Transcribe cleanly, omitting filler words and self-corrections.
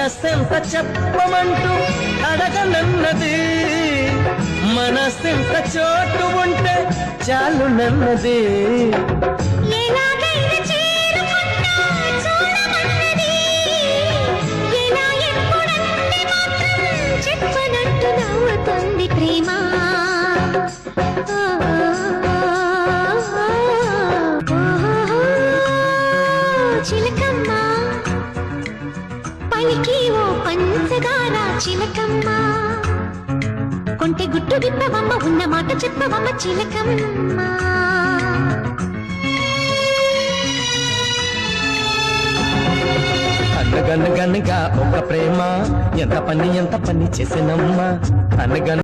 మనసెంత చెప్పమంటూ అడగనన్నది, మనసెంత చోటు ఉంటే చాలు నన్నది. చెప్పనట్టు నవ్వుతుంది ప్రేమ. చిలకమ్మ పలికి ఓ పంచదార చిలకమ్మ, కొంటె గుట్టు విప్పవమ్మ, ఉన్న మాట చెప్పవమ్మ చిలకమ్మ. అనగనగనగా ఒక ప్రేమ ఎంత పని చేసినమ్మా. అనగన